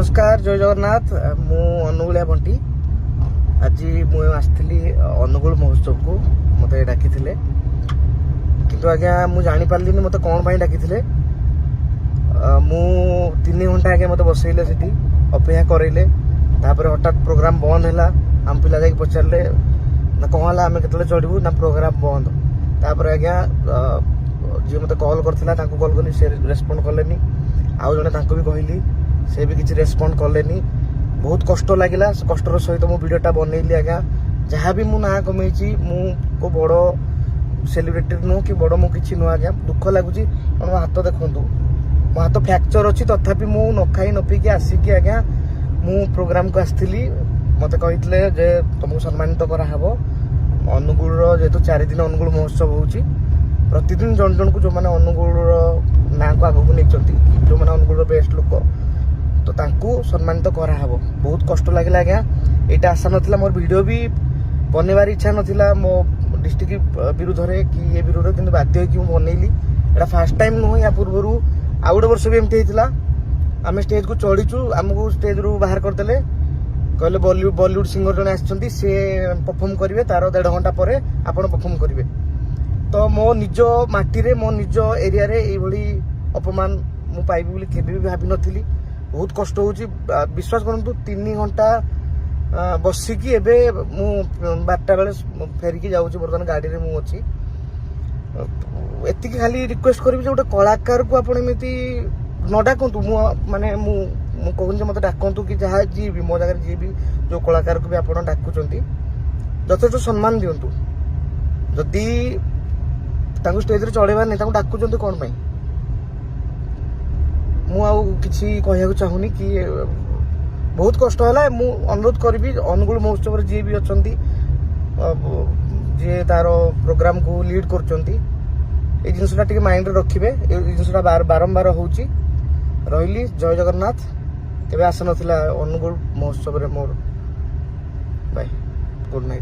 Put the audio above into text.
नमस्कार जय जगन्नाथ मु अनुगुलिया बंटी आज मुझे आसती अनुगुल महोत्सव को मत डाकी किंतु आज्ञा मुझे जानी पार्ली मत कौन पाई डाकी मु 3 घंटा आगे मत बसैले से अपेक्षा करैले हठात प्रोग्राम बंद है आम पिला जाकि पचारे ना कौन है आम के चढ़ू ना प्रोग्राम बंद आज्ञा जी मत कॉल करता कॉल कली से रेस्पॉन्ड कले आउ जड़े भी कहली से भी किसी रेस्पॉन्ड कलेनी बहुत कष्ट लगिला कष्टर सहित मो वीडियोटा बनैली आज्ञा जहाँ भी मु ना कमे मु बड़ सेलिब्रिटी नुह कि बड़ मु कि नुह आज्ञा दुख लगुच मो हाथ देखु मो हाथ फ्रैक्चर अच्छी तथापि मु न खाई न पीकी आसिकी आज्ञा मु प्रोग्राम को आसती मत कहते जे तुमको सम्मानित कराहब अनुगुल जेहेतु 4 दिन अनुगुल महोत्सव होची प्रतिदिन जन जन को जो मैंने अनुगुल ना को आगक नहीं जो मैंने अनुगुल बेस्ट लोक तो तांकू सम्मानित कराहब बहुत कष्ट लगे आज्ञा यहाँ आशा नाला मोर वीडियो भी बनवार इच्छा नाला मो डिस्ट्रिक्ट विरुद्ध कि ये विरुद्ध कि बाध्य कि बनैली यहाँ फास्ट टाइम नुह या पूर्वर आउ गोटे वर्ष भी एमती होता आम स्टेज को चढ़ीचु आमको स्टेज रू बाहर करदे कहले बॉलीवुड सिंगर जड़े आसछंती से परफॉर्म करेंगे तार 1.5 घंटा पर आपण परफॉर्म करेंगे तो मो निज माटी मो निज एरिया रे ये अपमान मु पाइबी बोली केबे भी भाभी नथिली बहुत कष्ट होची विश्वास करंतु 3 घंटा बसिकी एबे मु 12टा बेले फेरिकी जाऊची बर्तमान गाड़ी रे मु अछि एतिकी खाली रिक्वेस्ट करबी जे गोटे कलाकार को आपण एमिति न डाकंतु मु माने मु कहूँ जे मत डाकंतु कि जहाँ जी भी मो जगह जी भी जो कलाकार को भी आपण डाकुचंती यथेष्ट सम्मान दियंतु जदि तांको स्टेज रे चढ़ेबार नहीं तांको डाकुचंती कोन पई मु आउ किछि कहया चाहूनी कि बहुत कष्ट है मु अनुरोध करी अनुगुल महोत्सव जी भी अच्छा जी तार प्रोग्राम को लीड करछंती ए जिनसटा टिके माइंड रे रखिबे ए जिनसटा बारंबार होउची रहिली जय जगन्नाथ केबे आस नथिला अनुगुल महोत्सव रे मोर बाय गुड नाइट।